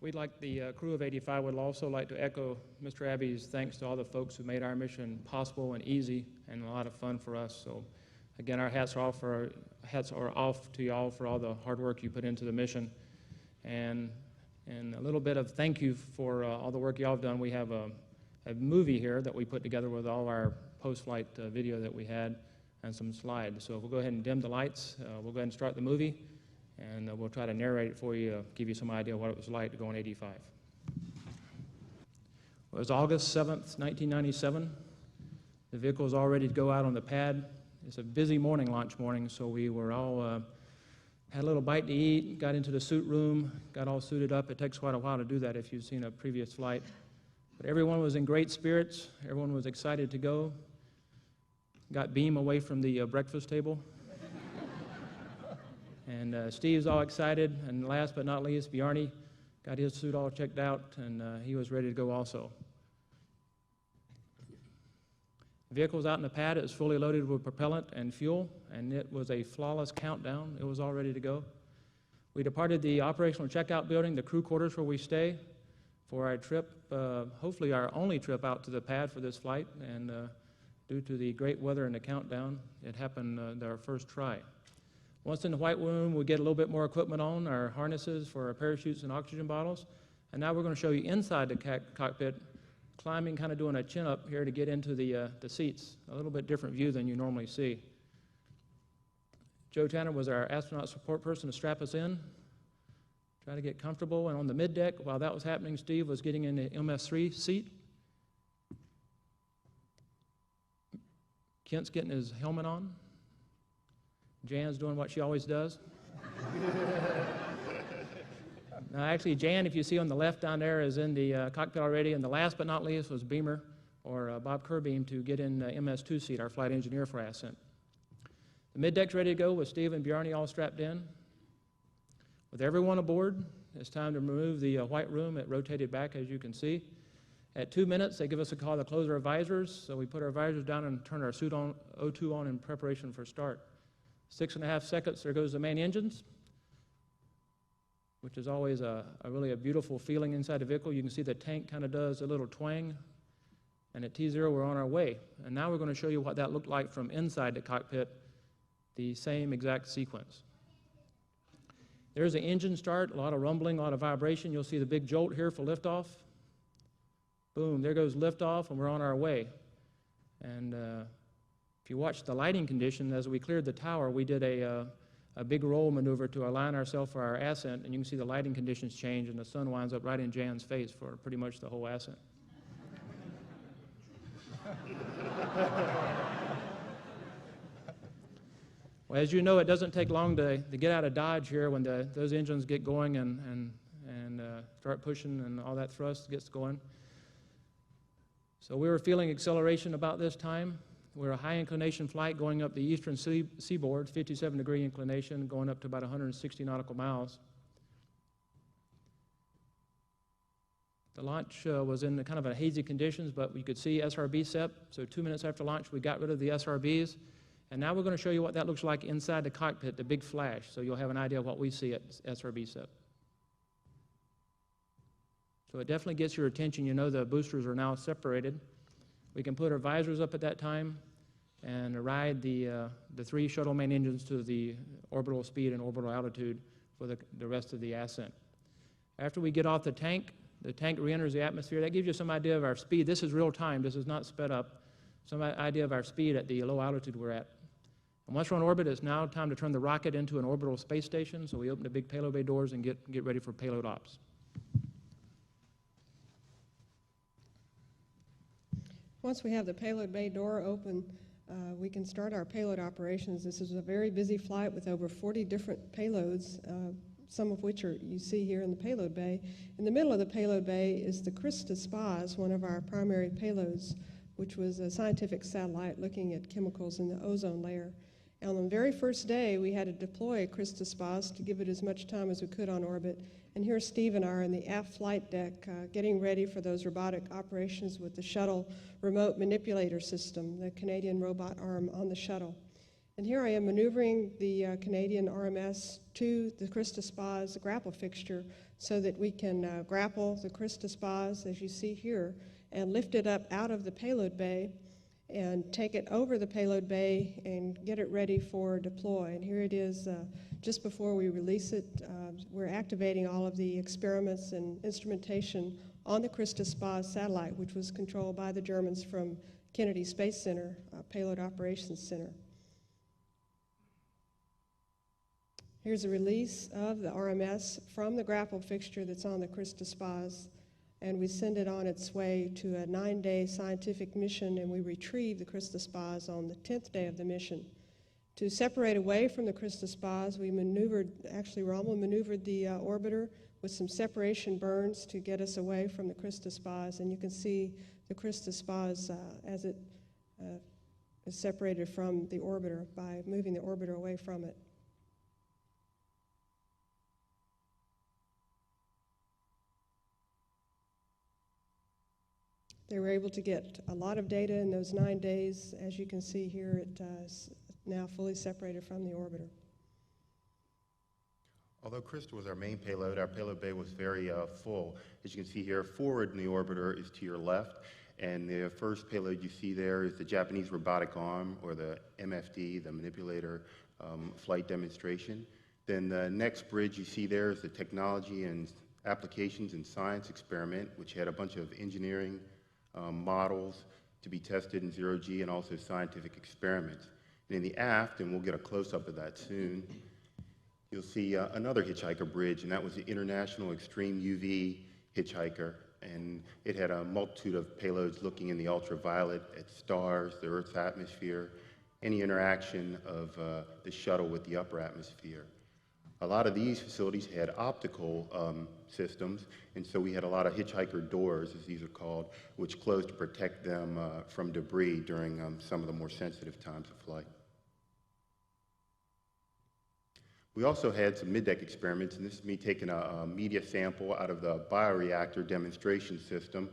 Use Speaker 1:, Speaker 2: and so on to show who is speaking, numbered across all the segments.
Speaker 1: We'd like the crew of 85 would also like to echo Mr. Abbey's thanks to all the folks who made our mission possible and easy and a lot of fun for us. So again, our hats are off to y'all for all the hard work you put into the mission. And a little bit of thank you for all the work y'all have done. We have a movie here that we put together with all our post-flight video that we had and some slides. So we'll go ahead and dim the lights. We'll go ahead and start the movie, and we'll try to narrate it for you, give you some idea what it was like to go on 85. It was August 7th, 1997. The vehicle was all ready to go out on the pad. It's a busy morning, launch morning, so we were all had a little bite to eat, got into the suit room, got all suited up. It takes quite a while to do that if you've seen a previous flight. But everyone was in great spirits. Everyone was excited to go. Got beam away from the breakfast table. And Steve's all excited. And last but not least, Bjarni got his suit all checked out, and he was ready to go also. The vehicle was out in the pad. It was fully loaded with propellant and fuel, and it was a flawless countdown. It was all ready to go. We departed the operational checkout building, the crew quarters where we stay, for our trip, hopefully our only trip out to the pad for this flight, and due to the great weather and the countdown, it happened our first try. Once in the white room, we get a little bit more equipment on, our harnesses for our parachutes and oxygen bottles, and now we're going to show you inside the cockpit, climbing, kind of doing a chin-up here to get into the seats, a little bit different view than you normally see. Joe Tanner was our astronaut support person to strap us in, try to get comfortable, and on the mid-deck, while that was happening, Steve was getting in the MS3 seat. Kent's getting his helmet on. Jan's doing what she always does. Now, actually, Jan, if you see on the left down there, is in the cockpit already, and the last but not least was Beamer, or Bob Curbeam, to get in the MS2 seat, our flight engineer for ascent. The mid-deck's ready to go with Steve and Bjarni all strapped in. With everyone aboard, it's time to remove the white room. It rotated back, as you can see. At 2 minutes, they give us a call to close our visors, so we put our visors down and turn our suit on, O2 on in preparation for start. 6.5 seconds, there goes the main engines, which is always really a beautiful feeling inside the vehicle. You can see the tank kind of does a little twang, and at T0, we're on our way. And now we're going to show you what that looked like from inside the cockpit, the same exact sequence. There's the engine start, a lot of rumbling, a lot of vibration. You'll see the big jolt here for liftoff. Boom, there goes liftoff, and we're on our way. And if you watch the lighting condition, as we cleared the tower, we did a big roll maneuver to align ourselves for our ascent, and you can see the lighting conditions change, and the sun winds up right in Jan's face for pretty much the whole ascent. Well, as you know, it doesn't take long to get out of Dodge here when those engines get going and start pushing and all that thrust gets going. So we were feeling acceleration about this time. We're a high inclination flight going up the eastern seaboard, 57-degree inclination, going up to about 160 nautical miles. The launch was in kind of a hazy conditions, but we could see SRB SEP. So 2 minutes after launch, we got rid of the SRBs. And now we're going to show you what that looks like inside the cockpit, the big flash, so you'll have an idea of what we see at SRB SEP. So it definitely gets your attention. You know the boosters are now separated. We can put our visors up at that time and ride the 3 shuttle main engines to the orbital speed and orbital altitude for the rest of the ascent. After we get off the tank re-enters the atmosphere. That gives you some idea of our speed. This is real time. This is not sped up. Some idea of our speed at the low altitude we're at. And once we're on orbit, it's now time to turn the rocket into an orbital space station. So we open the big payload bay doors and get ready for payload ops.
Speaker 2: Once we have the payload bay door open, we can start our payload operations. This is a very busy flight with over 40 different payloads, some of which you see here in the payload bay. In the middle of the payload bay is the Krista SPAS, one of our primary payloads, which was a scientific satellite looking at chemicals in the ozone layer. And on the very first day, we had to deploy Krista SPAS to give it as much time as we could on orbit. And here Steve and I are in the aft flight deck getting ready for those robotic operations with the shuttle remote manipulator system, the Canadian robot arm on the shuttle. And here I am maneuvering the Canadian RMS to the Krista SPAS grapple fixture so that we can grapple the Christus Spas, as you see here, and lift it up out of the payload bay and take it over the payload bay and get it ready for deploy. And here it is just before we release it. We're activating all of the experiments and instrumentation on the Christus Spas satellite, which was controlled by the Germans from Kennedy Space Center, Payload Operations Center. Here's a release of the RMS from the grapple fixture that's on the Christus Spas, and we send it on its way to a 9-day scientific mission, and we retrieve the Christus Spas on the 10th day of the mission. To separate away from the Christus Spas, we maneuvered, actually Rommel maneuvered the orbiter with some separation burns to get us away from the Christus Spas, and you can see the Christus Spas as it is separated from the orbiter by moving the orbiter away from it. They were able to get a lot of data in those 9 days. As you can see here, it is now fully separated from the orbiter.
Speaker 3: Although Christus was our main payload, our payload bay was very full. As you can see here, forward in the orbiter is to your left, and the first payload you see there is the Japanese robotic arm, or the MFD, the manipulator flight demonstration. Then the next bridge you see there is the technology and applications and science experiment, which had a bunch of engineering models to be tested in zero-G and also scientific experiments. And in the aft, and we'll get a close-up of that soon, you'll see another hitchhiker bridge, and that was the International Extreme UV Hitchhiker. And it had a multitude of payloads looking in the ultraviolet at stars, the Earth's atmosphere, any interaction of the shuttle with the upper atmosphere. A lot of these facilities had optical systems, and so we had a lot of hitchhiker doors, as these are called, which closed to protect them from debris during some of the more sensitive times of flight. We also had some mid-deck experiments, and this is me taking a media sample out of the bioreactor demonstration system.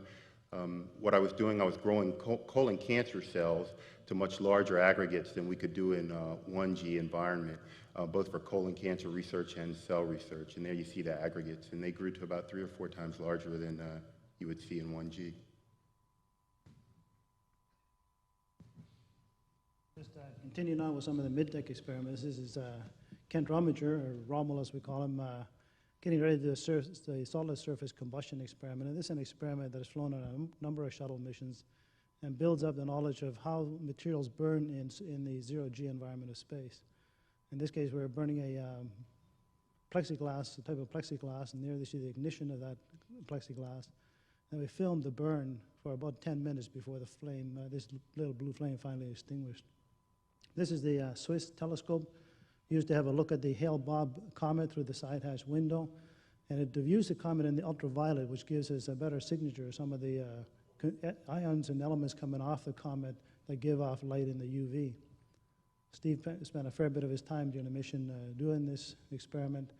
Speaker 3: What I was doing, I was growing colon cancer cells to much larger aggregates than we could do in 1G environment, both for colon cancer research and cell research. And there you see the aggregates, and they grew to about 3 or 4 times larger than you would see in 1G.
Speaker 4: Just continuing on with some of the mid-deck experiments, this is Kent Rominger, or Rommel as we call him, getting ready to do the solid surface combustion experiment. And this is an experiment that has flown on a number of shuttle missions and builds up the knowledge of how materials burn in the zero-G environment of space. In this case, we're burning a plexiglass, a type of plexiglass, and there you see the ignition of that plexiglass. And we filmed the burn for about 10 minutes before the flame, this little blue flame finally extinguished. This is the Swiss telescope used to have a look at the Hale-Bopp comet through the side hatch window, and it views the comet in the ultraviolet, which gives us a better signature of some of the ions and elements coming off the comet that give off light in the UV. Steve spent a fair bit of his time during the mission doing this experiment.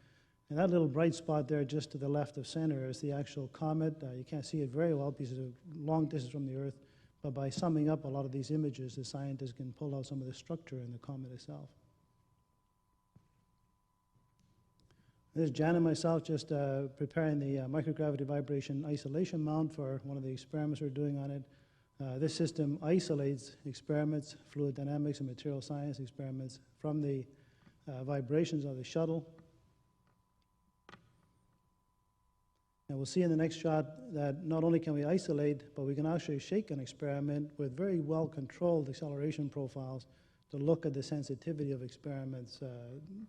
Speaker 4: And that little bright spot there just to the left of center is the actual comet. You can't see it very well because it's a long distance from the Earth, but by summing up a lot of these images, the scientists can pull out some of the structure in the comet itself. This is Jan and myself just preparing the microgravity vibration isolation mount for one of the experiments we're doing on it. This system isolates experiments, fluid dynamics and material science experiments from the vibrations of the shuttle. And we'll see in the next shot that not only can we isolate, but we can actually shake an experiment with very well-controlled acceleration profiles to look at the sensitivity of experiments,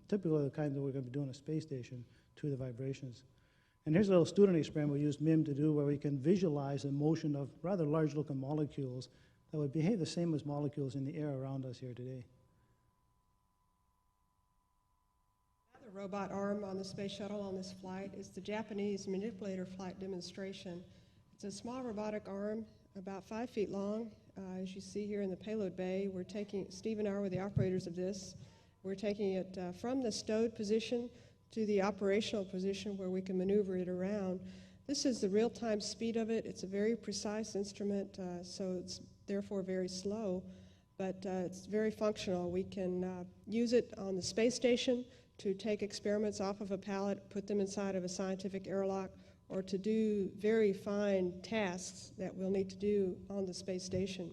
Speaker 4: typically the kind that we're going to be doing at a space station, to the vibrations. And here's a little student experiment we used MIM to do where we can visualize the motion of rather large-looking molecules that would behave the same as molecules in the air around us here today.
Speaker 2: Another robot arm on the space shuttle on this flight is the Japanese manipulator flight demonstration. It's a small robotic arm, about 5 feet long. As you see here in the payload bay, Steve and I were the operators of this. We're taking it from the stowed position to the operational position where we can maneuver it around. This is the real-time speed of it. It's a very precise instrument, so it's therefore very slow, but it's very functional. We can use it on the space station to take experiments off of a pallet, put them inside of a scientific airlock, or to do very fine tasks that we'll need to do on the space station.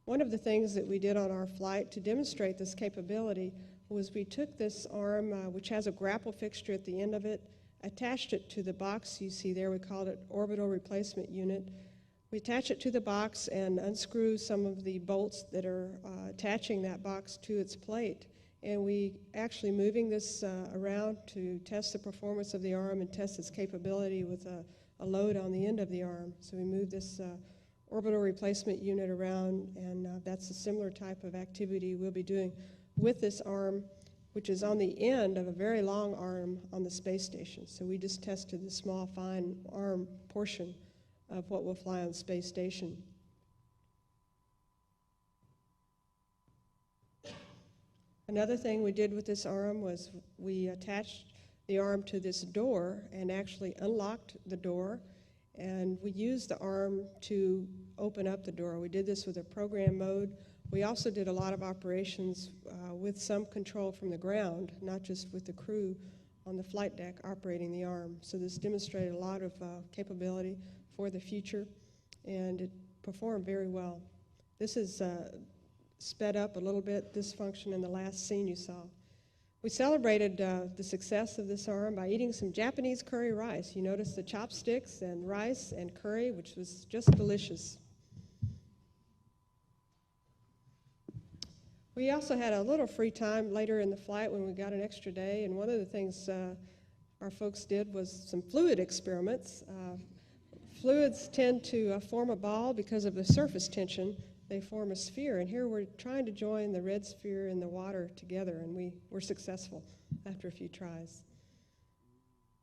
Speaker 2: One of the things that we did on our flight to demonstrate this capability was we took this arm, which has a grapple fixture at the end of it, attached it to the box you see there. We called it orbital replacement unit. We attach it to the box and unscrew some of the bolts that are attaching that box to its plate. And we actually moving this around to test the performance of the arm and test its capability with a load on the end of the arm. So we moved this orbital replacement unit around, and that's a similar type of activity we'll be doing with this arm, which is on the end of a very long arm on the space station. So we just tested the small, fine arm portion of what will fly on the space station. Another thing we did with this arm was we attached the arm to this door and actually unlocked the door, and we used the arm to open up the door. We did this with a program mode. We also did a lot of operations with some control from the ground, not just with the crew on the flight deck operating the arm. So this demonstrated a lot of capability for the future, and it performed very well. This is sped up a little bit, this function in the last scene you saw. We celebrated the success of this arm by eating some Japanese curry rice. You notice the chopsticks and rice and curry, which was just delicious. We also had a little free time later in the flight when we got an extra day, and one of the things our folks did was some fluid experiments. Fluids tend to form a ball because of the surface tension. They form a sphere, and here we're trying to join the red sphere and the water together, and we were successful after a few tries.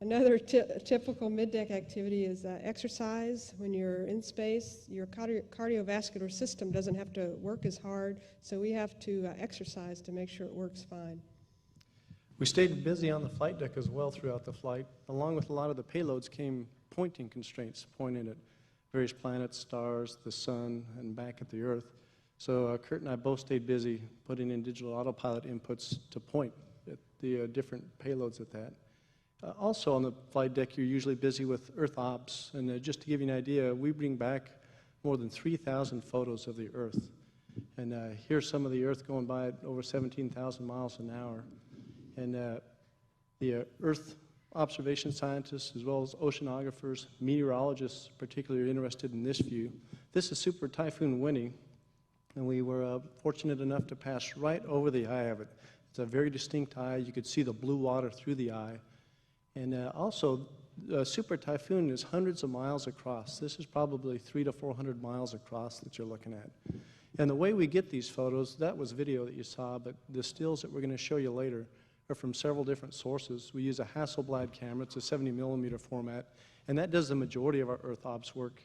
Speaker 2: Another typical mid-deck activity is exercise. When you're in space, your cardiovascular system doesn't have to work as hard, so we have to exercise to make sure it works fine.
Speaker 5: We stayed busy on the flight deck as well throughout the flight. Along with a lot of the payloads came pointing constraints, pointing at various planets, stars, the sun, and back at the Earth. So Kurt and I both stayed busy putting in digital autopilot inputs to point at the different payloads at that. Also on the flight deck, you're usually busy with Earth ops, and just to give you an idea, we bring back more than 3,000 photos of the Earth. And here's some of the Earth going by at over 17,000 miles an hour. And the Earth observation scientists, as well as oceanographers, meteorologists, particularly interested in this view. This is Super Typhoon Winnie, and we were fortunate enough to pass right over the eye of it. It's a very distinct eye. You could see the blue water through the eye. And also, Super Typhoon is hundreds of miles across. This is probably 300 to 400 miles across that you're looking at. And the way we get these photos, that was video that you saw, but the stills that we're going to show you later are from several different sources. We use a Hasselblad camera. It's a 70mm format, and that does the majority of our Earth ops work.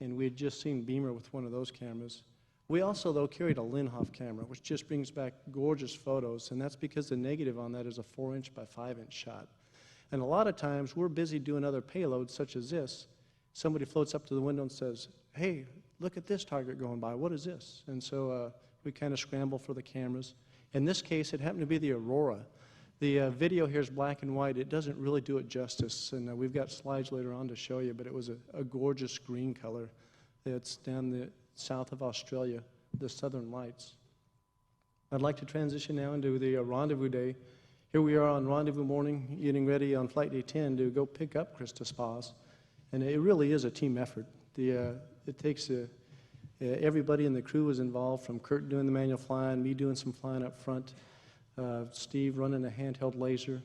Speaker 5: And we had just seen Beamer with one of those cameras. We also, though, carried a Linhof camera, which just brings back gorgeous photos, and that's because the negative on that is a 4-inch by 5-inch shot. And a lot of times, we're busy doing other payloads, such as this. Somebody floats up to the window and says, hey, look at this target going by. What is this? And so we kind of scramble for the cameras. In this case, it happened to be the Aurora. The video here is black and white. It doesn't really do it justice, and we've got slides later on to show you, but it was a gorgeous green color. It's down the south of Australia, the Southern Lights. I'd like to transition now into the rendezvous day. Here we are on rendezvous morning, getting ready on flight day 10 to go pick up Krista Spas, and it really is a team effort. It takes everybody in the crew was involved, from Kurt doing the manual flying, me doing some flying up front, Steve running a handheld laser.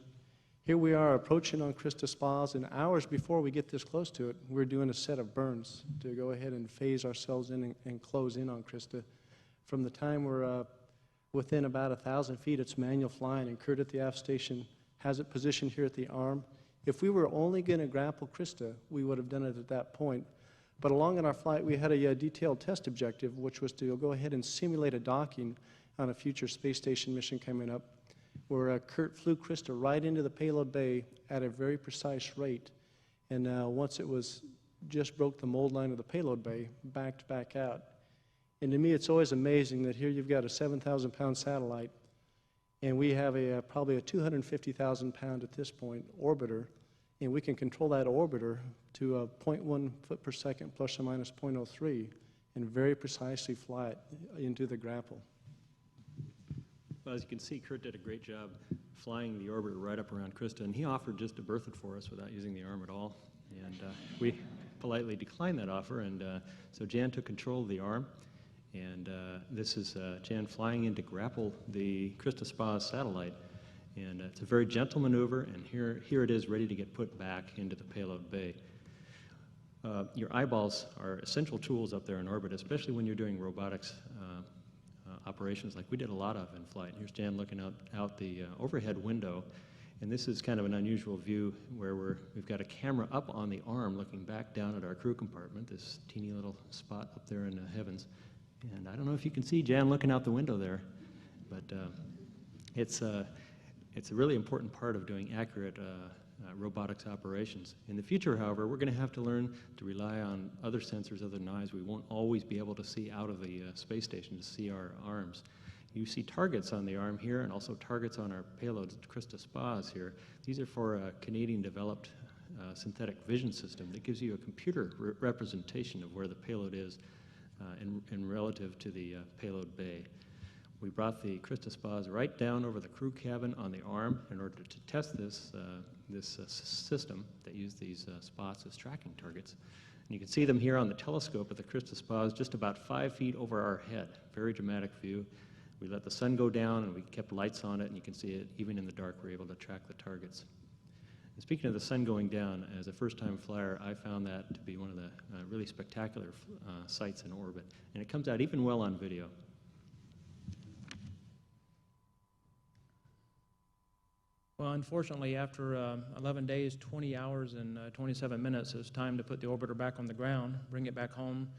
Speaker 5: Here we are approaching on Krista Spas, and hours before we get this close to it, we're doing a set of burns to go ahead and phase ourselves in and close in on Krista. From the time we're within about 1,000 feet, it's manual flying, and Kurt at the aft station has it positioned here at the arm. If we were only going to grapple Krista, we would have done it at that point. But along in our flight, we had a detailed test objective, which was to go ahead and simulate a docking on a future space station mission coming up, where Kurt flew Krista right into the payload bay at a very precise rate. And once it was just broke the mold line of the payload bay, backed back out. And to me, it's always amazing that here you've got a 7,000-pound satellite, And we have probably a 250,000 pound at this point orbiter, and we can control that orbiter to a 0.1 foot per second plus or minus 0.03 and very precisely fly it into the grapple.
Speaker 6: Well, as you can see, Kurt did a great job flying the orbiter right up around Krista, and he offered just to berth it for us without using the arm at all. And we politely declined that offer, and so Jan took control of the arm. And this is Jan flying in to grapple the Krista Spa's satellite. And it's a very gentle maneuver, and here it is ready to get put back into the payload bay. Your eyeballs are essential tools up there in orbit, especially when you're doing robotics operations like we did a lot of in flight. Here's Jan looking out the overhead window, and this is kind of an unusual view where we've got a camera up on the arm looking back down at our crew compartment, this teeny little spot up there in the heavens. And I don't know if you can see Jan looking out the window there, but it's a really important part of doing accurate robotics operations. In the future, however, we're going to have to learn to rely on other sensors, other than eyes. We won't always be able to see out of the space station to see our arms. You see targets on the arm here and also targets on our payloads, Krista Spas here. These are for a Canadian-developed synthetic vision system that gives you a computer representation of where the payload is in relative to the payload bay. We brought the Krista Spas right down over the crew cabin on the arm in order to test this system that used these spots as tracking targets. And you can see them here on the telescope at the Krista Spas just about 5 feet over our head. Very dramatic view. We let the sun go down and we kept lights on it, and you can see it even in the dark. We're able to track the targets. And speaking of the sun going down, as a first-time flyer, I found that to be one of the really spectacular sights in orbit. And it comes out even well on video.
Speaker 1: Well, unfortunately, after 11 days, 20 hours, and 27 minutes, it's time to put the orbiter back on the ground, bring it back home,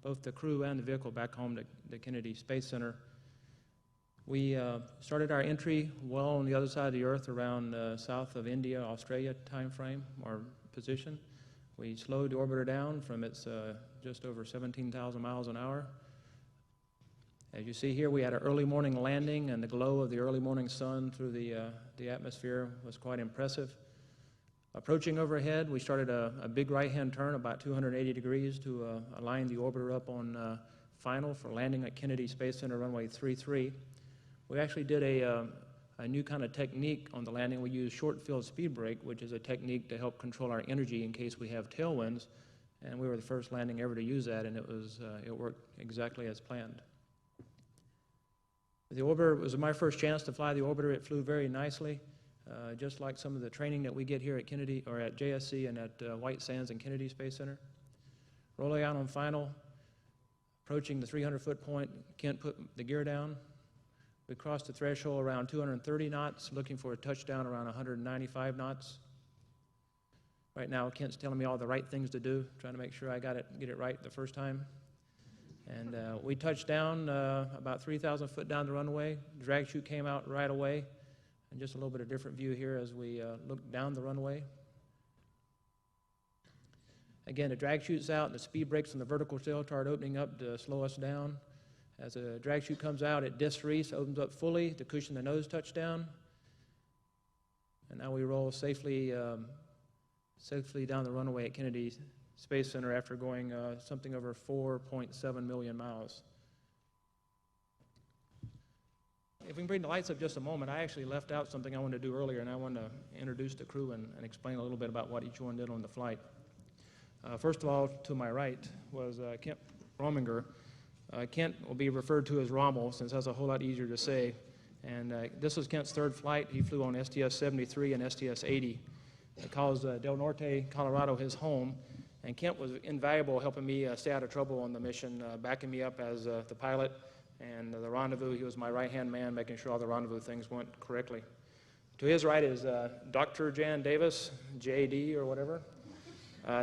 Speaker 1: both the crew and the vehicle back home to the Kennedy Space Center. We started our entry well on the other side of the Earth, around south of India, Australia time frame, or position. We slowed the orbiter down from its just over 17,000 miles an hour. As you see here, we had an early morning landing, and the glow of the early morning sun through the atmosphere was quite impressive. Approaching overhead, we started a big right-hand turn about 280 degrees to align the orbiter up on final for landing at Kennedy Space Center runway 33. We actually did a new kind of technique on the landing. We used short field speed brake, which is a technique to help control our energy in case we have tailwinds. And we were the first landing ever to use that, and it worked exactly as planned. The orbiter was my first chance to fly the orbiter. It flew very nicely, just like some of the training that we get here at Kennedy, or at JSC and at White Sands and Kennedy Space Center. Rolling out on final, approaching the 300-foot point, Kent put the gear down. We crossed the threshold around 230 knots, looking for a touchdown around 195 knots. Right now, Kent's telling me all the right things to do, trying to make sure I get it right the first time. And we touched down about 3,000 foot down the runway. The drag chute came out right away. And just a little bit of different view here as we look down the runway. Again, the drag chute's out, and the speed brakes on the vertical tail start opening up to slow us down. As the drag chute comes out, it disreese, opens up fully to cushion the nose touchdown. And now we roll safely down the runway at Kennedy Space Center after going something over 4.7 million miles. If we can bring the lights up just a moment, I actually left out something I wanted to do earlier, and I wanted to introduce the crew and explain a little bit about what each one did on the flight. First of all, to my right was Kent Rominger. Kent will be referred to as Rommel, since that's a whole lot easier to say. And this was Kent's third flight. He flew on STS 73 and STS 80. It calls Del Norte, Colorado, his home. And Kent was invaluable helping me stay out of trouble on the mission, backing me up as the pilot. And the rendezvous, he was my right-hand man, making sure all the rendezvous things went correctly. To his right is Dr. Jan Davis, J.D. or whatever.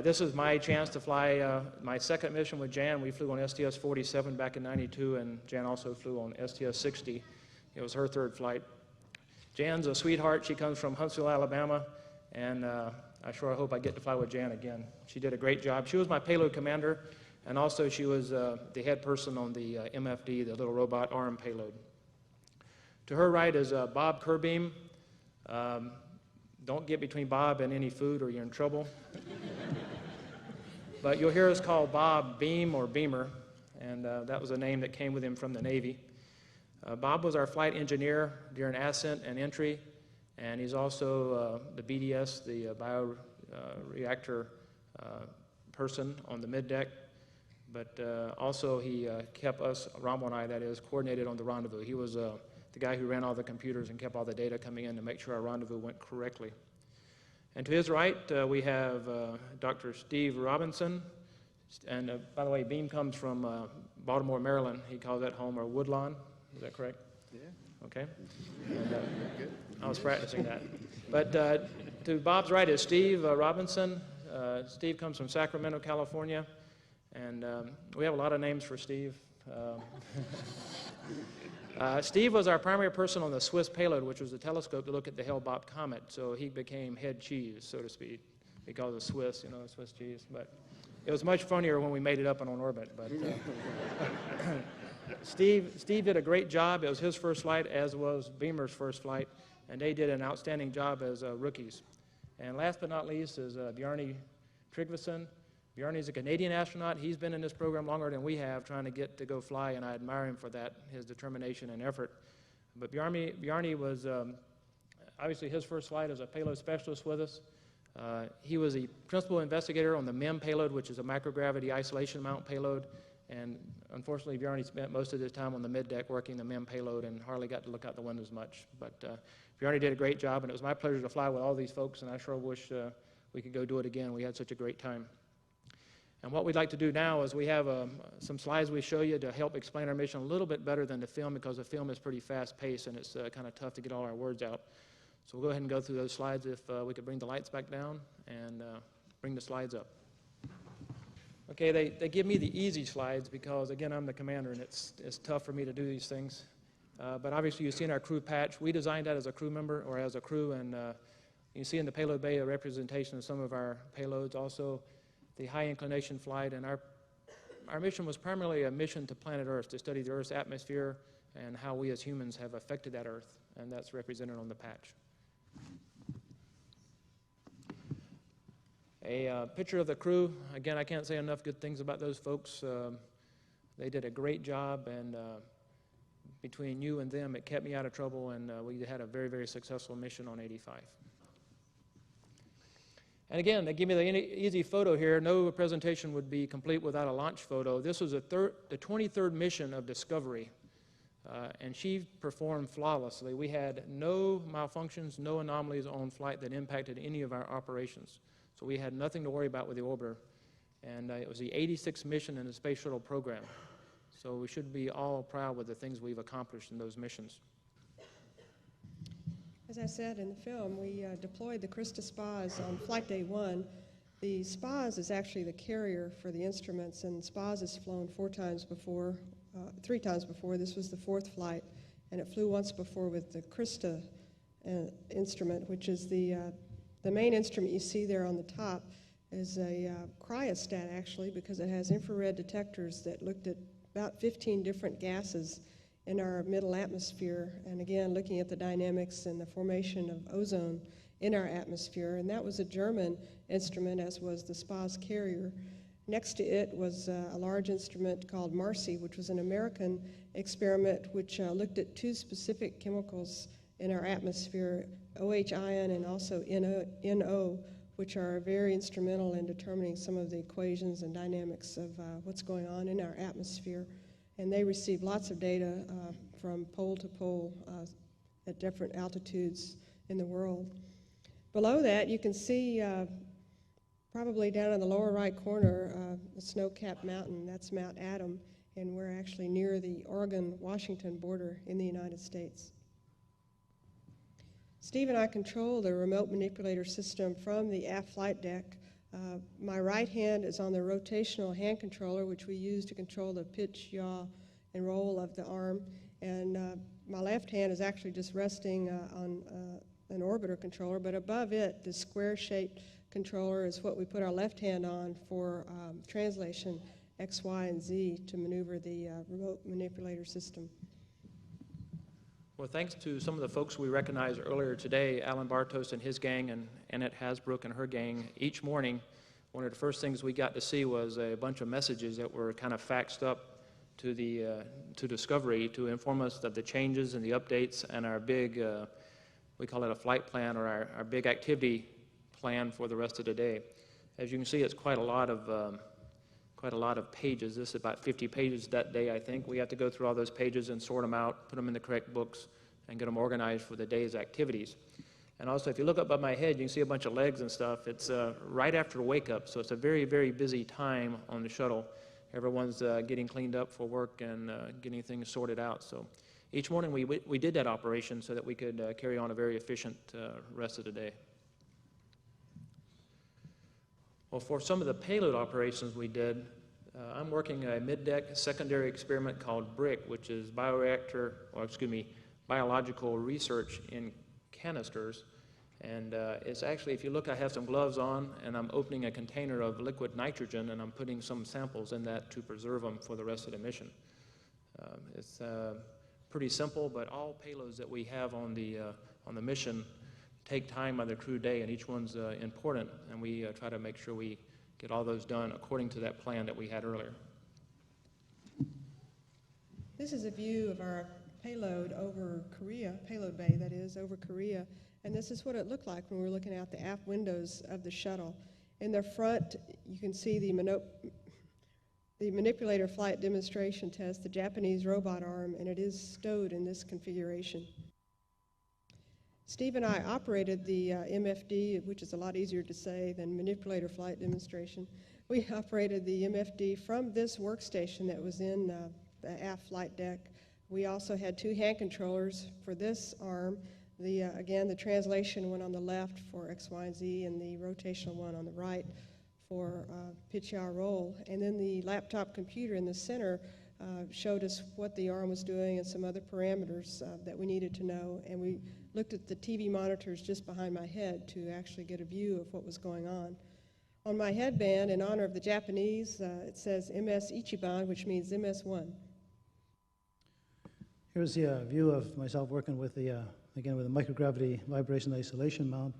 Speaker 1: This is my chance to fly my second mission with Jan. We flew on STS 47 back in '92, and Jan also flew on STS 60. It was her third flight. Jan's a sweetheart. She comes from Huntsville, Alabama, and I sure hope I get to fly with Jan again. She did a great job. She was my payload commander, and also she was the head person on the MFD, the little robot arm payload. To her right is Bob Curbeam. Don't get between Bob and any food or you're in trouble. But you'll hear us call Bob Beam or Beamer, and that was a name that came with him from the Navy. Bob was our flight engineer during ascent and entry, and he's also the BDS, the bioreactor person on the middeck. But also he kept us, Rommel and I, that is, coordinated on the rendezvous. He was the guy who ran all the computers and kept all the data coming in to make sure our rendezvous went correctly. And to his right, we have Dr. Steve Robinson. And by the way, Beam comes from Baltimore, Maryland. He calls that home, or Woodlawn. Is that correct?
Speaker 3: Yeah.
Speaker 1: Okay. And, I was practicing that. But to Bob's right is Steve Robinson. Steve comes from Sacramento, California. And we have a lot of names for Steve. Steve was our primary person on the Swiss payload, which was the telescope to look at the Hale-Bopp comet. So he became head cheese, so to speak, because of Swiss, Swiss cheese. But it was much funnier when we made it up and on orbit. But Steve did a great job. It was his first flight, as was Beamer's first flight, and they did an outstanding job as rookies. And last but not least is Bjarni Tryggvason. Bjarni's a Canadian astronaut. He's been in this program longer than we have, trying to get to go fly, and I admire him for that, his determination and effort. But Bjarni was obviously his first flight as a payload specialist with us. He was the principal investigator on the MEM payload, which is a microgravity isolation mount payload. And unfortunately, Bjarni spent most of his time on the middeck working the MEM payload and hardly got to look out the windows much. But Bjarni did a great job, and it was my pleasure to fly with all these folks, and I sure wish we could go do it again. We had such a great time. And what we'd like to do now is we have some slides we show you to help explain our mission a little bit better than the film, because the film is pretty fast-paced and it's kind of tough to get all our words out. So we'll go ahead and go through those slides if we could bring the lights back down and bring the slides up. Okay, they give me the easy slides because, again, I'm the commander and it's tough for me to do these things. But obviously you've seen our crew patch. We designed that as a crew member or as a crew, and you see in the payload bay a representation of some of our payloads. Also, the high inclination flight, and our mission was primarily a mission to planet Earth, to study the Earth's atmosphere and how we as humans have affected that Earth, and that's represented on the patch. A picture of the crew. Again, I can't say enough good things about those folks. They did a great job, and between you and them, it kept me out of trouble, and we had a very, very successful mission on 85. And again, they give me the easy photo here. No presentation would be complete without a launch photo. This was the 23rd mission of Discovery, and she performed flawlessly. We had no malfunctions, no anomalies on flight that impacted any of our operations. So we had nothing to worry about with the orbiter. And it was the 86th mission in the Space Shuttle program. So we should be all proud with the things we've accomplished in those missions.
Speaker 2: As I said in the film, we deployed the Krista SPAS on Flight Day 1. The SPAS is actually the carrier for the instruments, and SPAS has flown 3 times before. This was the 4th flight, and it flew once before with the Krista instrument, which is the main instrument you see there on the top is a cryostat, actually, because it has infrared detectors that looked at about 15 different gases in our middle atmosphere, and again, looking at the dynamics and the formation of ozone in our atmosphere. And that was a German instrument, as was the SPAS carrier. Next to it was a large instrument called MARCI, which was an American experiment which looked at 2 specific chemicals in our atmosphere, OH ion and also NO, which are very instrumental in determining some of the equations and dynamics of what's going on in our atmosphere. And they received lots of data from pole to pole at different altitudes in the world. Below that, you can see probably down in the lower right corner, the snow-capped mountain. That's Mount Adam, and we're actually near the Oregon-Washington border in the United States. Steve and I control the remote manipulator system from the aft flight deck. My right hand is on the rotational hand controller, which we use to control the pitch, yaw, and roll of the arm. And my left hand is actually just resting on an orbiter controller, but above it, the square-shaped controller is what we put our left hand on for translation, X, Y, and Z, to maneuver the remote manipulator system.
Speaker 1: Well, thanks to some of the folks we recognized earlier today, Alan Bartos and his gang, and Annette Hasbrook and her gang, each morning, one of the first things we got to see was a bunch of messages that were kind of faxed up to to Discovery to inform us of the changes and the updates and our big, we call it a flight plan, or our big activity plan for the rest of the day. As you can see, it's quite a lot of pages. This is about 50 pages that day, I think. We have to go through all those pages and sort them out, put them in the correct books, and get them organized for the day's activities. And also, if you look up by my head, you can see a bunch of legs and stuff. It's right after wake up, so it's a very, very busy time on the shuttle. Everyone's getting cleaned up for work and getting things sorted out. So each morning we did that operation so that we could carry on a very efficient rest of the day. Well, for some of the payload operations we did, I'm working a mid-deck secondary experiment called BRIC, which is biological research in canisters. And it's actually, if you look, I have some gloves on, and I'm opening a container of liquid nitrogen, and I'm putting some samples in that to preserve them for the rest of the mission. It's pretty simple, but all payloads that we have on the mission take time on the crew day, and each one's important, and we try to make sure we get all those done according to that plan that we had earlier.
Speaker 2: This is a view of our payload over Korea, payload bay, that is, over Korea. And this is what it looked like when we were looking out the aft windows of the shuttle. In the front, you can see the manipulator flight demonstration test, the Japanese robot arm, and it is stowed in this configuration. Steve and I operated the MFD, which is a lot easier to say than manipulator flight demonstration. We operated the MFD from this workstation that was in the aft flight deck. We also had 2 hand controllers for this arm. Again, the translation one on the left for X, Y, and Z, and the rotational one on the right for pitch, yaw, roll. And then the laptop computer in the center showed us what the arm was doing and some other parameters that we needed to know. And we looked at the TV monitors just behind my head to actually get a view of what was going on. On my headband, in honor of the Japanese, it says MS Ichiban, which means MS-1.
Speaker 4: Here's the view of myself working with again with the microgravity vibration isolation mount.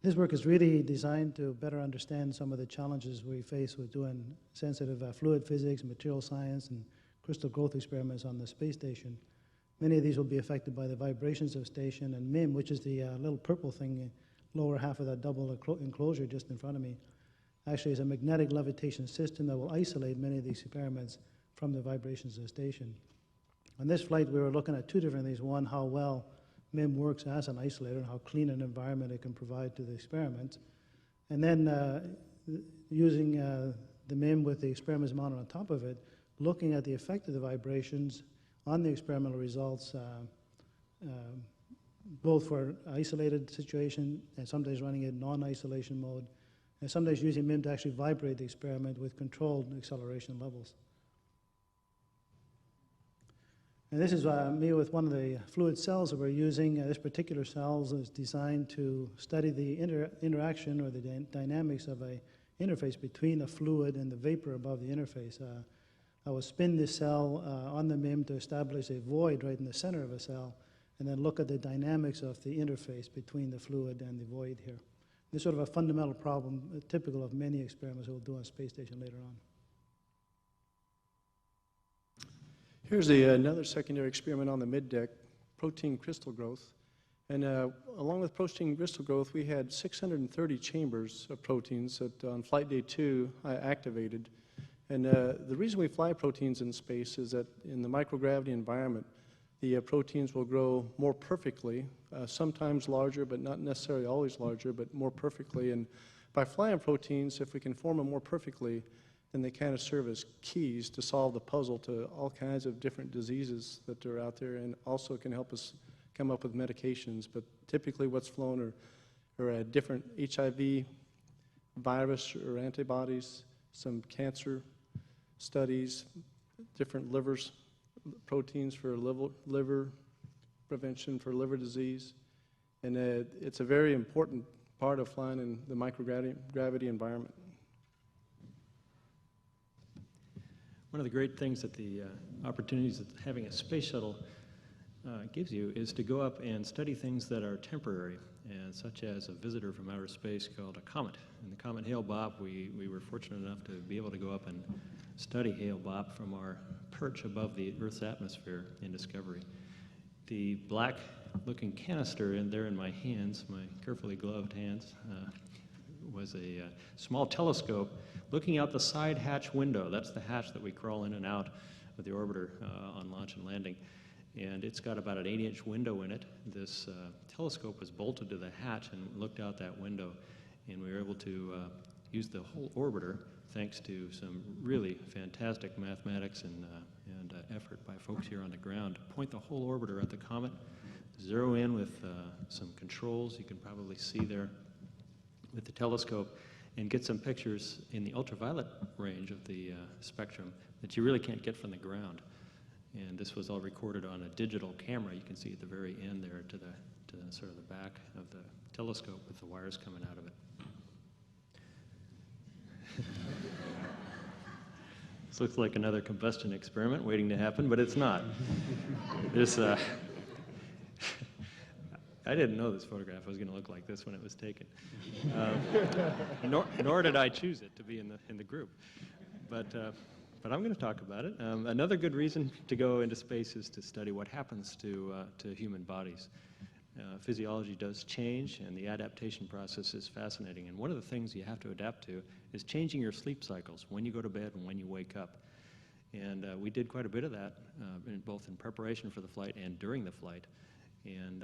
Speaker 4: This work is really designed to better understand some of the challenges we face with doing sensitive fluid physics, material science, and crystal growth experiments on the space station. Many of these will be affected by the vibrations of station, and MIM, which is the little purple thing, lower half of that double enclosure just in front of me, actually is a magnetic levitation system that will isolate many of these experiments from the vibrations of the station. On this flight, we were looking at 2 different things. One, how well MIM works as an isolator and how clean an environment it can provide to the experiments. And then using the MIM with the experiments mounted on top of it, looking at the effect of the vibrations on the experimental results, both for isolated situation and sometimes running it in non-isolation mode, and sometimes using MIM to actually vibrate the experiment with controlled acceleration levels. And this is me with one of the fluid cells that we're using. This particular cell is designed to study the interaction or the dynamics of an interface between the fluid and the vapor above the interface. I will spin this cell on the MIM to establish a void right in the center of a cell, and then look at the dynamics of the interface between the fluid and the void here. This is sort of a fundamental problem, typical of many experiments we'll do on space station later on.
Speaker 5: Here's another secondary experiment on the mid-deck, protein crystal growth. And along with protein crystal growth, we had 630 chambers of proteins that on flight day 2 I activated. And the reason we fly proteins in space is that in the microgravity environment, the proteins will grow more perfectly, sometimes larger, but not necessarily always larger, but more perfectly. And by flying proteins, if we can form them more perfectly, then they kind of serve as keys to solve the puzzle to all kinds of different diseases that are out there, and also can help us come up with medications. But typically what's flown are different HIV, virus or antibodies, some cancer studies, different livers, proteins for liver prevention for liver disease. And it's a very important part of flying in the microgravity environment.
Speaker 6: One of the great things that the opportunities of having a space shuttle gives you is to go up and study things that are temporary, and such as a visitor from outer space called a comet. And the comet Hale-Bopp, we were fortunate enough to be able to go up and study Hale-Bopp from our perch above the Earth's atmosphere in Discovery. The black-looking canister in there in my hands, my carefully gloved hands, was a small telescope looking out the side hatch window. That's the hatch that we crawl in and out of the orbiter on launch and landing. And it's got about an 8-inch window in it. This telescope was bolted to the hatch and looked out that window. And we were able to use the whole orbiter, thanks to some really fantastic mathematics and effort by folks here on the ground, to point the whole orbiter at the comet, zero in with some controls you can probably see there with the telescope, and get some pictures in the ultraviolet range of the spectrum that you really can't get from the ground. And this was all recorded on a digital camera. You can see at the very end there to the sort of the back of the telescope with the wires coming out of it. This looks like another combustion experiment waiting to happen, but it's not. This, I didn't know this photograph was going to look like this when it was taken. Nor did I choose it to be in the group. But I'm going to talk about it. Another good reason to go into space is to study what happens to human bodies. Physiology does change, and the adaptation process is fascinating. And one of the things you have to adapt to is changing your sleep cycles, when you go to bed and when you wake up. And we did quite a bit of that, both in preparation for the flight and during the flight. And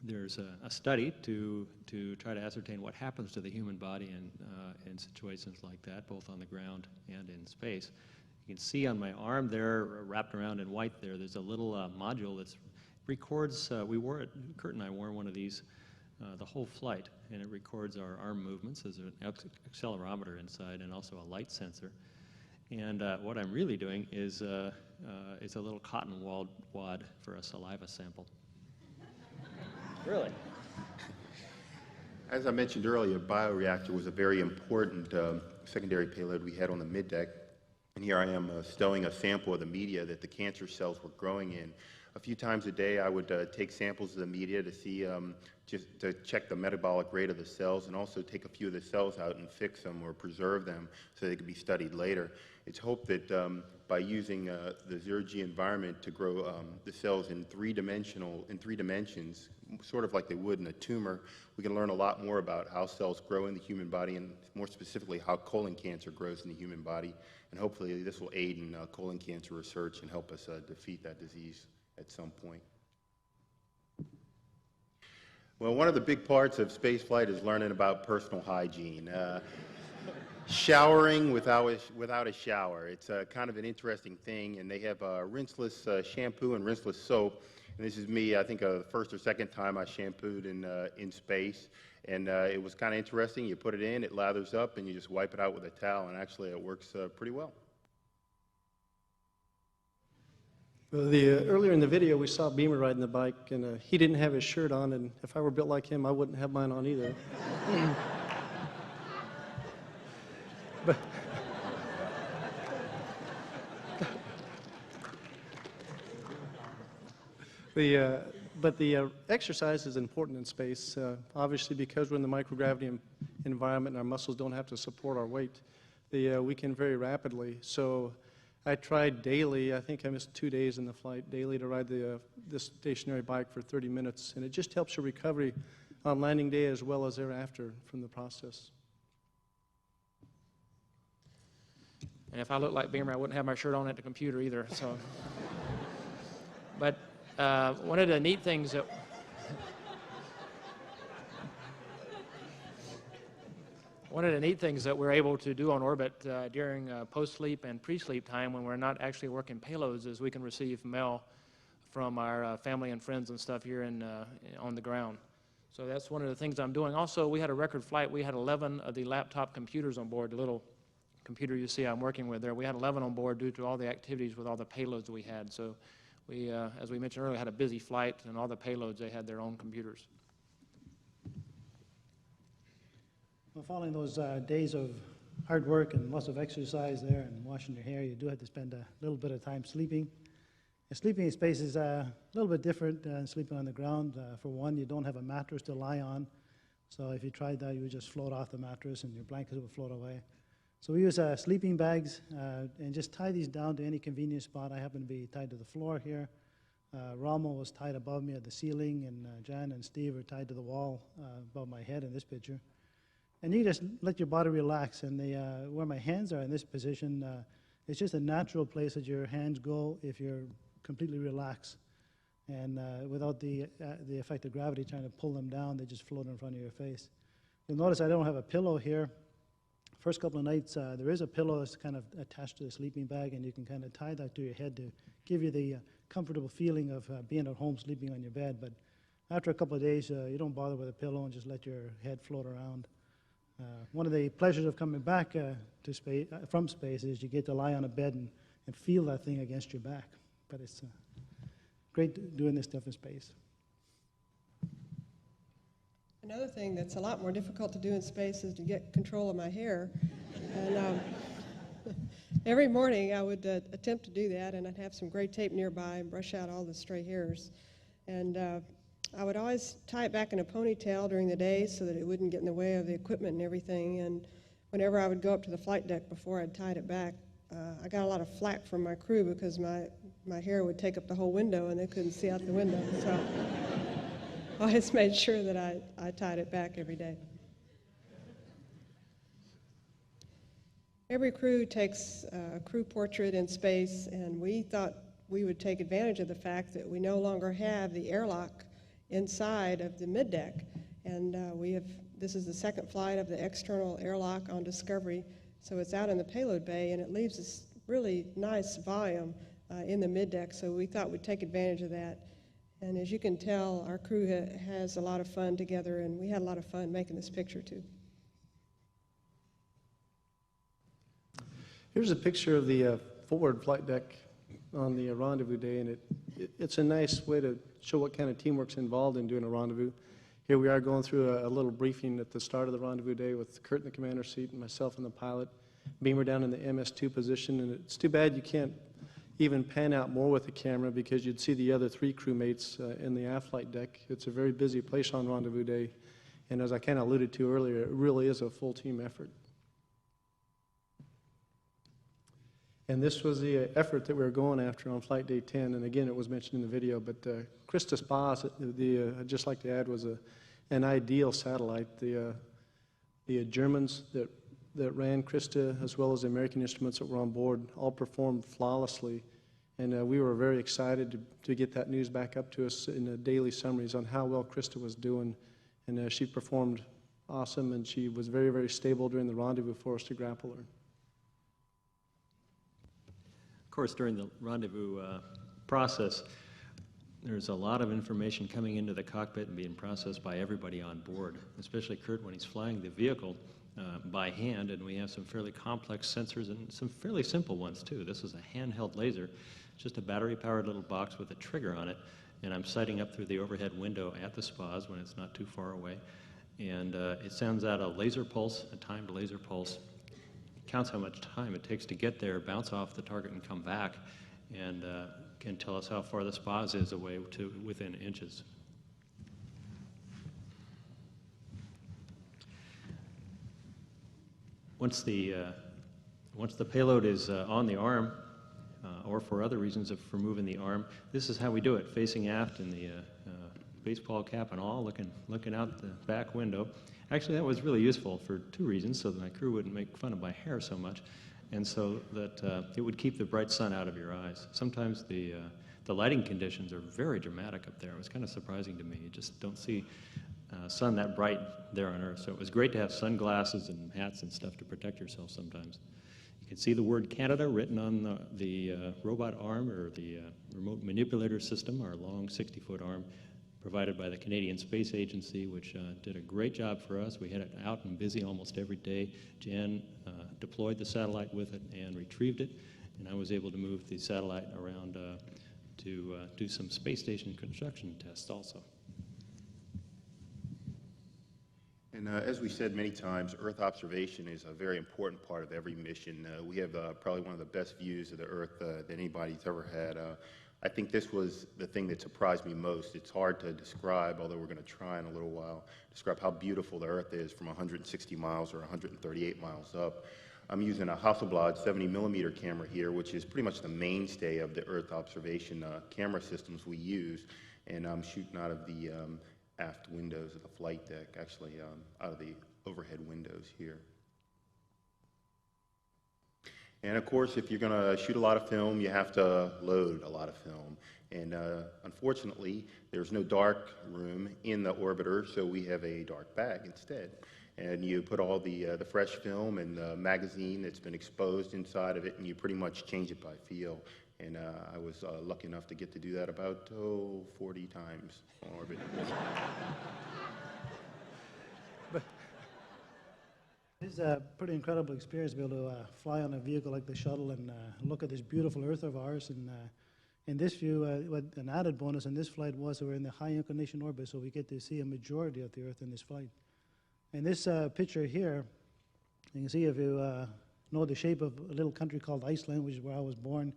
Speaker 6: there's a study to try to ascertain what happens to the human body in situations like that, both on the ground and in space. You can see on my arm there, wrapped around in white there's a little module that records, Kurt and I wore one of these the whole flight, and it records our arm movements. There's an accelerometer inside and also a light sensor. And what I'm really doing is a little cotton wad for a saliva sample. Really?
Speaker 3: As I mentioned earlier, bioreactor was a very important secondary payload we had on the middeck. And here I am stowing a sample of the media that the cancer cells were growing in. A few times a day, I would take samples of the media to see, just to check the metabolic rate of the cells, and also take a few of the cells out and fix them or preserve them so they could be studied later. It's hoped that by using the zero-G environment to grow the cells in three dimensions, sort of like they would in a tumor, we can learn a lot more about how cells grow in the human body, and more specifically how colon cancer grows in the human body. And hopefully this will aid in colon cancer research and help us defeat that disease at some point. Well, one of the big parts of spaceflight is learning about personal hygiene. Showering without a shower. It's kind of an interesting thing, and they have rinseless shampoo and rinseless soap. And this is me, I think, the first or second time I shampooed in space. And it was kind of interesting. You put it in, it lathers up, and you just wipe it out with a towel, and actually it works pretty well.
Speaker 5: Well, earlier in the video, we saw Beamer riding the bike, and he didn't have his shirt on, and if I were built like him, I wouldn't have mine on either. But the exercise is important in space, obviously because we're in the microgravity environment and our muscles don't have to support our weight. We can very rapidly. So I tried daily, I think I missed 2 days in the flight, daily to ride this stationary bike for 30 minutes. And it just helps your recovery on landing day as well as thereafter from the process.
Speaker 1: And if I looked like Beamer, I wouldn't have my shirt on at the computer either. So, but one of the neat things that we're able to do on orbit during post-sleep and pre-sleep time, when we're not actually working payloads, is we can receive mail from our family and friends and stuff here on the ground. So that's one of the things I'm doing. Also, we had a record flight. We had 11 of the laptop computers on board, the little computer you see I'm working with there. We had 11 on board due to all the activities with all the payloads we had. So we, as we mentioned earlier, had a busy flight, and all the payloads, they had their own computers.
Speaker 4: Well, following those days of hard work and lots of exercise there and washing your hair, you do have to spend a little bit of time sleeping. Sleeping in space is a little bit different than sleeping on the ground. For one, you don't have a mattress to lie on. So if you tried that, you would just float off the mattress and your blankets would float away. So we use sleeping bags and just tie these down to any convenient spot. I happen to be tied to the floor here. Rommel was tied above me at the ceiling, and Jan and Steve are tied to the wall above my head in this picture. And you just let your body relax. And where my hands are in this position, it's just a natural place that your hands go if you're completely relaxed. And without the effect of gravity trying to pull them down, they just float in front of your face. You'll notice I don't have a pillow here. First couple of nights, there is a pillow that's kind of attached to the sleeping bag, and you can kind of tie that to your head to give you the comfortable feeling of being at home sleeping on your bed. But after a couple of days, you don't bother with a pillow and just let your head float around. One of the pleasures of coming back to space, from space is you get to lie on a bed and feel that thing against your back. But it's great doing this stuff in space.
Speaker 2: Another thing that's a lot more difficult to do in space is to get control of my hair. And every morning I would attempt to do that, and I'd have some gray tape nearby and brush out all the stray hairs. And I would always tie it back in a ponytail during the day so that it wouldn't get in the way of the equipment and everything. And whenever I would go up to the flight deck before I'd tied it back, I got a lot of flack from my crew because my hair would take up the whole window and they couldn't see out the window. So I always made sure that I tied it back every day. Every crew takes a crew portrait in space, and we thought we would take advantage of the fact that we no longer have the airlock inside of the middeck. And this is the second flight of the external airlock on Discovery, so it's out in the payload bay, and it leaves this really nice volume in the middeck, so we thought we'd take advantage of that. And as you can tell, our crew has a lot of fun together, and we had a lot of fun making this picture too.
Speaker 5: Here's a picture of the forward flight deck on the rendezvous day, and it's a nice way to show what kind of teamwork's involved in doing a rendezvous. Here we are going through a little briefing at the start of the rendezvous day with Kurt in the commander's seat and myself and the pilot. Beamer down in the MS2 position, and it's too bad you can't even pan out more with the camera because you'd see the other three crewmates in the aft flight deck. It's a very busy place on rendezvous day, and as I kind of alluded to earlier, it really is a full team effort. And this was the effort that we were going after on flight day 10, and again, it was mentioned in the video, but Krista Spas, I'd just like to add, was an ideal satellite. The Germans that ran Krista, as well as the American instruments that were on board, all performed flawlessly, and we were very excited to get that news back up to us in the daily summaries on how well Krista was doing, and she performed awesome, and she was very, very stable during the rendezvous for us to grapple her.
Speaker 6: Of course, during the rendezvous process, there's a lot of information coming into the cockpit and being processed by everybody on board, especially Kurt when he's flying the vehicle by hand, and we have some fairly complex sensors and some fairly simple ones too. This is a handheld laser, just a battery-powered little box with a trigger on it, and I'm sighting up through the overhead window at the spas when it's not too far away, and it sends out a laser pulse, a timed laser pulse. Counts how much time it takes to get there, bounce off the target, and come back, and can tell us how far the spas is away to within inches. Once the payload is on the arm, or for other reasons for moving the arm, this is how we do it: facing aft in the baseball cap and all, looking out the back window. Actually, that was really useful for two reasons: so that my crew wouldn't make fun of my hair so much, and so that it would keep the bright sun out of your eyes. Sometimes the lighting conditions are very dramatic up there. It was kind of surprising to me. You just don't see sun that bright there on Earth. So it was great to have sunglasses and hats and stuff to protect yourself sometimes. You can see the word Canada written on the robot arm, or the remote manipulator system, our long 60-foot arm, provided by the Canadian Space Agency, which did a great job for us. We had it out and busy almost every day. Jan deployed the satellite with it and retrieved it, and I was able to move the satellite around to do some space station construction tests also.
Speaker 3: And as we said many times, Earth observation is a very important part of every mission. We have probably one of the best views of the Earth that anybody's ever had. I think this was the thing that surprised me most. It's hard to describe, although we're going to try in a little while, describe how beautiful the Earth is from 160 miles or 138 miles up. I'm using a Hasselblad 70-millimeter camera here, which is pretty much the mainstay of the Earth observation camera systems we use, and I'm shooting out of the aft windows of the flight deck, actually out of the overhead windows here. And of course, if you're going to shoot a lot of film, you have to load a lot of film. And unfortunately, there's no dark room in the orbiter, so we have a dark bag instead. And you put all the fresh film and the magazine that's been exposed inside of it, and you pretty much change it by feel. And I was lucky enough to get to do that about 40 times on orbit.
Speaker 4: It's a pretty incredible experience to be able to fly on a vehicle like the shuttle and look at this beautiful Earth of ours. And in this view, what an added bonus in this flight was that we're in the high inclination orbit, so we get to see a majority of the Earth in this flight. In this picture here, you can see if you know the shape of a little country called Iceland, which is where I was born.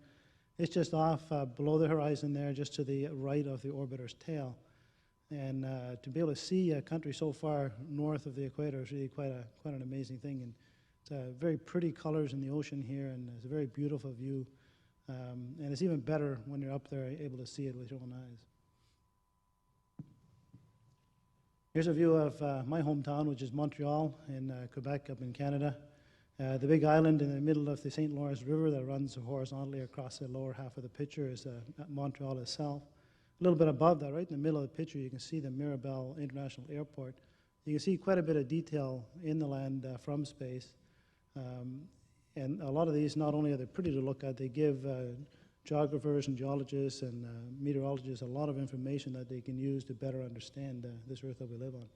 Speaker 4: It's just off below the horizon there, just to the right of the orbiter's tail. And to be able to see a country so far north of the equator is really quite an amazing thing. And it's very pretty colors in the ocean here, and it's a very beautiful view. And it's even better when you're up there able to see it with your own eyes. Here's a view of my hometown, which is Montreal in Quebec up in Canada. The big island in the middle of the St. Lawrence River that runs horizontally across the lower half of the picture is Montreal itself. A little bit above that, right in the middle of the picture, you can see the Mirabel International Airport. You can see quite a bit of detail in the land from space. And a lot of these, not only are they pretty to look at, they give geographers and geologists and meteorologists a lot of information that they can use to better understand this Earth that we live on.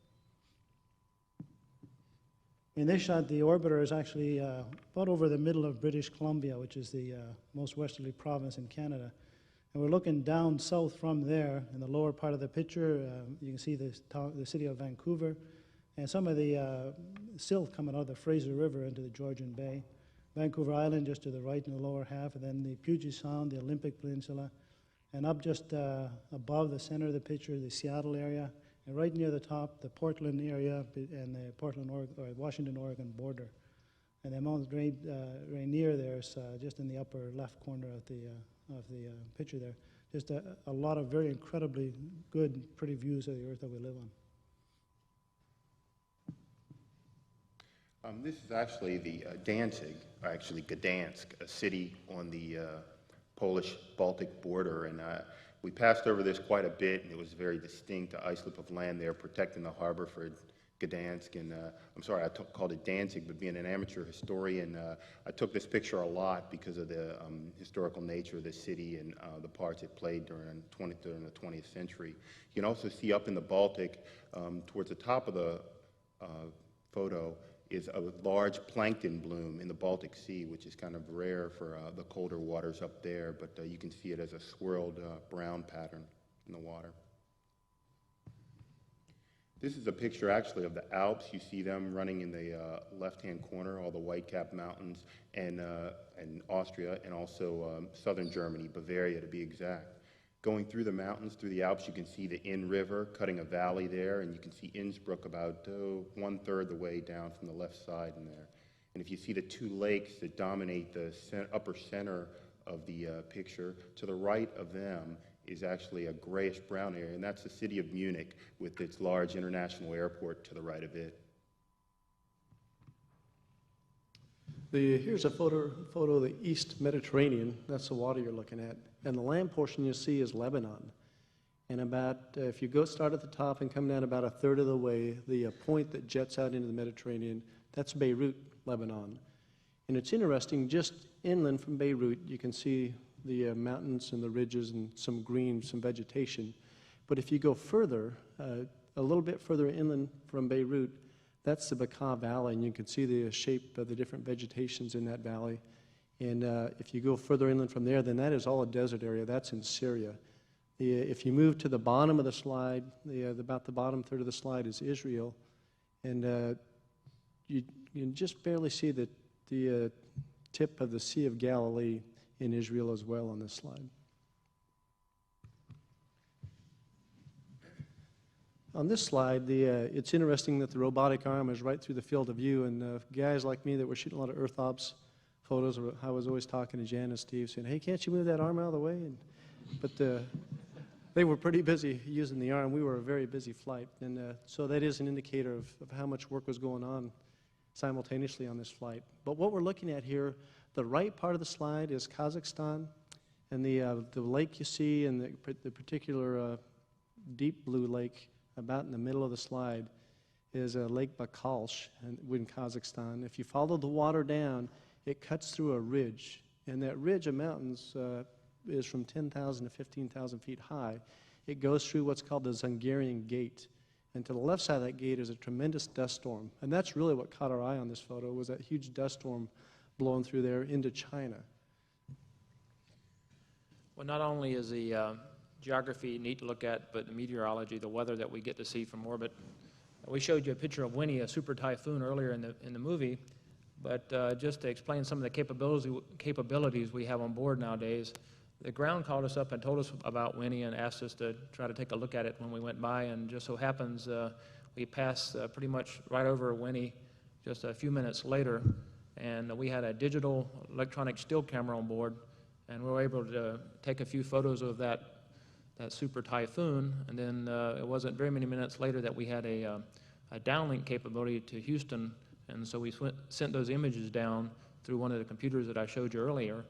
Speaker 4: In this shot, the orbiter is actually about over the middle of British Columbia, which is the most westerly province in Canada. And we're looking down south from there. In the lower part of the picture, you can see the city of Vancouver and some of the silt coming out of the Fraser River into the Georgian Bay. Vancouver Island just to the right in the lower half, and then the Puget Sound, the Olympic Peninsula, and up just above the center of the picture, the Seattle area, and right near the top, the Portland area and the Washington-Oregon border. And the Mount Rainier there is just in the upper left corner of the picture there. Just a lot of very incredibly good, pretty views of the Earth that we live on.
Speaker 3: This is actually the Danzig, or actually Gdansk, a city on the Polish-Baltic border. And we passed over this quite a bit, and it was very distinct, a islip of land there protecting the harbor for Gdansk. And I'm sorry, I called it Danzig, but being an amateur historian, I took this picture a lot because of the historical nature of the city and the parts it played during the 20th century. You can also see up in the Baltic, towards the top of the photo, is a large plankton bloom in the Baltic Sea, which is kind of rare for the colder waters up there, but you can see it as a swirled brown pattern in the water. This is a picture actually of the Alps. You see them running in the left-hand corner, all the White-Cap Mountains, and Austria, and also southern Germany, Bavaria to be exact. Going through the mountains, through the Alps, you can see the Inn River cutting a valley there, and you can see Innsbruck about 1/3 the way down from the left side in there. And if you see the two lakes that dominate the upper center of the picture, to the right of them is actually a grayish-brown area, and that's the city of Munich with its large international airport to the right of it.
Speaker 5: Here's a photo of the East Mediterranean. That's the water you're looking at. And the land portion you see is Lebanon. And about, if you start at the top and come down about 1/3 of the way, the point that jets out into the Mediterranean, that's Beirut, Lebanon. And it's interesting, just inland from Beirut, you can see the mountains and the ridges and some green, some vegetation. But if you go further, a little bit further inland from Beirut, that's the Bekaa Valley, and you can see the shape of the different vegetations in that valley. And if you go further inland from there, then that is all a desert area. That's in Syria. If you move to the bottom of the slide, about the bottom third of the slide is Israel. And you can just barely see the the tip of the Sea of Galilee in Israel as well on this slide. On this slide, it's interesting that the robotic arm is right through the field of view, and guys like me that were shooting a lot of Earth ops photos, I was always talking to Jan and Steve saying, hey, can't you move that arm out of the way? But they were pretty busy using the arm. We were a very busy flight, and so that is an indicator of how much work was going on simultaneously on this flight. But what we're looking at here, the right part of the slide is Kazakhstan, and the lake you see, and the particular deep blue lake about in the middle of the slide is Lake Bakalsh in Kazakhstan. If you follow the water down, it cuts through a ridge, and that ridge of mountains is from 10,000 to 15,000 feet high. It goes through what's called the Zungarian Gate, and to the left side of that gate is a tremendous dust storm, and that's really what caught our eye on this photo, was that huge dust storm blowing through there into China.
Speaker 1: Well, not only is the geography neat to look at, but the meteorology, the weather that we get to see from orbit. We showed you a picture of Winnie, a super typhoon, earlier in the movie, but just to explain some of the capabilities we have on board nowadays, the ground called us up and told us about Winnie and asked us to try to take a look at it when we went by, and just so happens we passed pretty much right over Winnie just a few minutes later, and we had a digital electronic still camera on board, and we were able to take a few photos of that super typhoon, and then it wasn't very many minutes later that we had a downlink capability to Houston, and so we sent those images down through one of the computers that I showed you earlier,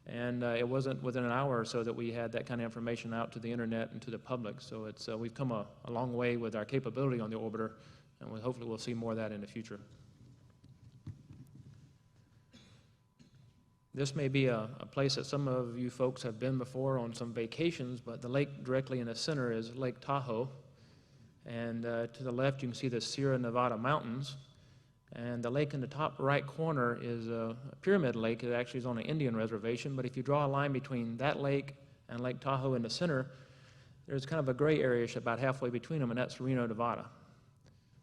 Speaker 1: and it wasn't within an hour or so that we had that kind of information out to the internet and to the public. So it's we've come a long way with our capability on the orbiter, and hopefully we'll see more of that in the future. This may be a place that some of you folks have been before on some vacations, but the lake directly in the center is Lake Tahoe. And to the left, you can see the Sierra Nevada mountains. And the lake in the top right corner is a pyramid lake. It actually is on an Indian reservation. But if you draw a line between that lake and Lake Tahoe in the center, there's kind of a gray area about halfway between them, and that's Reno, Nevada.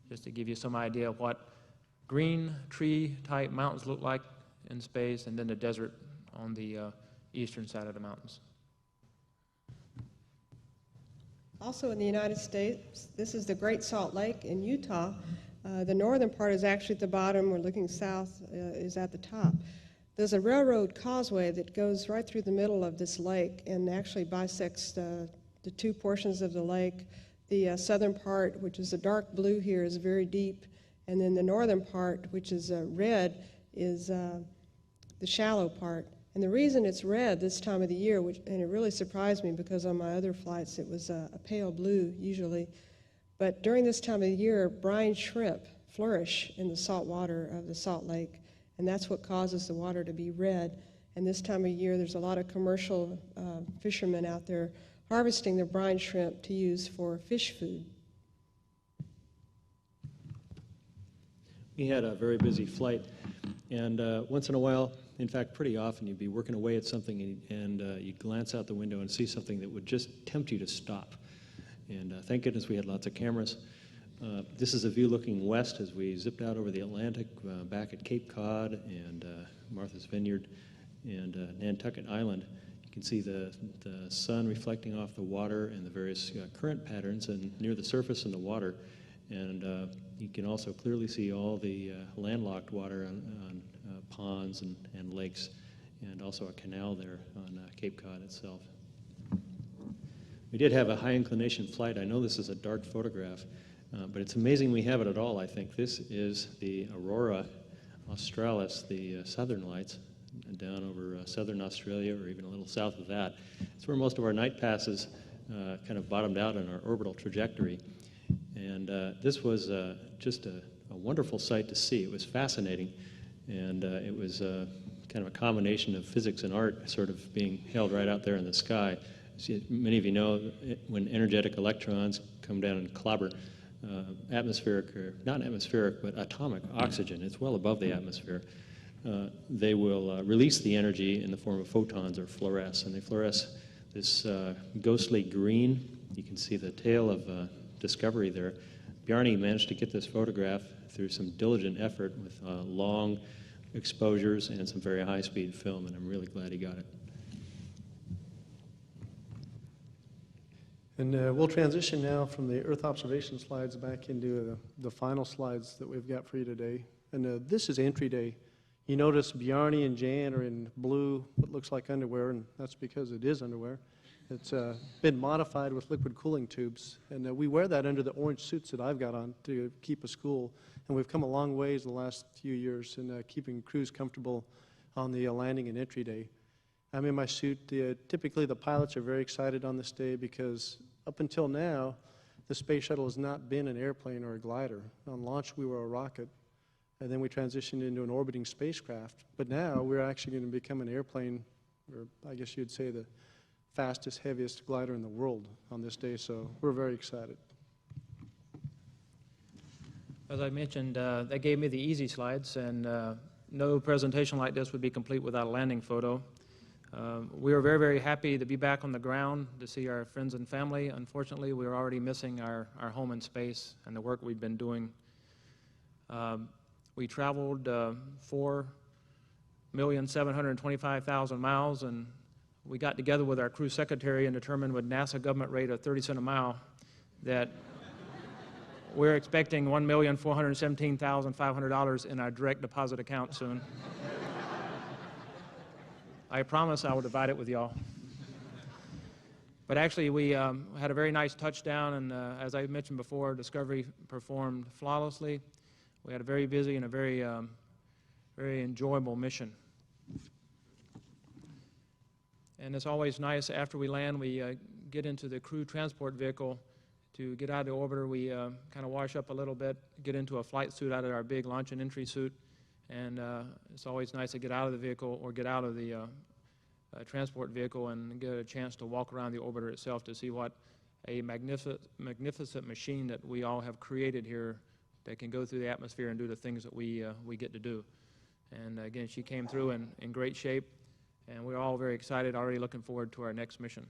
Speaker 1: Just to give you some idea of what green tree-type mountains look like in space, and then the desert on the eastern side of the mountains.
Speaker 2: Also in the United States, this is the Great Salt Lake in Utah. The northern part is actually at the bottom. We're looking south, is at the top. There's a railroad causeway that goes right through the middle of this lake and actually bisects the two portions of the lake. The southern part, which is the dark blue here, is very deep, and then the northern part, which is red, is the shallow part. And the reason it's red this time of the year, and it really surprised me because on my other flights it was a pale blue usually, but during this time of the year, brine shrimp flourish in the salt water of the Salt Lake, and that's what causes the water to be red. And this time of year, there's a lot of commercial fishermen out there harvesting the brine shrimp to use for fish food.
Speaker 6: We had a very busy flight, and once in a while, in fact, pretty often, you'd be working away at something and you'd glance out the window and see something that would just tempt you to stop. And thank goodness we had lots of cameras. This is a view looking west as we zipped out over the Atlantic, back at Cape Cod and Martha's Vineyard and Nantucket Island. You can see the sun reflecting off the water and the various current patterns and near the surface in the water. And you can also clearly see all the landlocked water on ponds and lakes, and also a canal there on Cape Cod itself. We did have a high inclination flight. I know this is a dark photograph, but it's amazing we have it at all, I think. This is the Aurora Australis, the southern lights, down over southern Australia, or even a little south of that. It's where most of our night passes kind of bottomed out on our orbital trajectory. And this was just a wonderful sight to see. It was fascinating, and it was kind of a combination of physics and art sort of being held right out there in the sky. As many of you know, when energetic electrons come down and clobber atmospheric, or not atmospheric, but atomic oxygen, it's well above the atmosphere, they will release the energy in the form of photons or fluoresce, and they fluoresce this ghostly green. You can see the tail of discovery there. Bjarni managed to get this photograph through some diligent effort with long exposures and some very high-speed film, and I'm really glad he got it.
Speaker 5: And we'll transition now from the Earth observation slides back into the final slides that we've got for you today. And this is entry day. You notice Bjarni and Jan are in blue, what looks like underwear, and that's because it is underwear. It's been modified with liquid cooling tubes, and we wear that under the orange suits that I've got on to keep us cool. And we've come a long ways in the last few years in keeping crews comfortable on the landing and entry day. I'm in my suit. Typically, the pilots are very excited on this day because up until now, the space shuttle has not been an airplane or a glider. On launch, we were a rocket, and then we transitioned into an orbiting spacecraft. But now, we're actually going to become an airplane, or I guess you'd say the fastest, heaviest glider in the world on this day, so we're very excited.
Speaker 1: As I mentioned, they gave me the easy slides, and no presentation like this would be complete without a landing photo. We are very, very happy to be back on the ground to see our friends and family. Unfortunately, we are already missing our home in space and the work we've been doing. We traveled 4,725,000 miles, and we got together with our crew secretary and determined with NASA government rate of 30 cents a mile that we're expecting $1,417,500 in our direct deposit account soon. I promise I will divide it with y'all. But actually, we had a very nice touchdown, and as I mentioned before, Discovery performed flawlessly. We had a very busy and a very enjoyable mission. And it's always nice after we land, we get into the crew transport vehicle to get out of the orbiter. We kind of wash up a little bit, get into a flight suit out of our big launch and entry suit, and it's always nice to get out of the vehicle or get out of the transport vehicle and get a chance to walk around the orbiter itself to see what a magnificent machine that we all have created here that can go through the atmosphere and do the things that we get to do. And again, she came through in great shape, and we're all very excited, already looking forward to our next mission.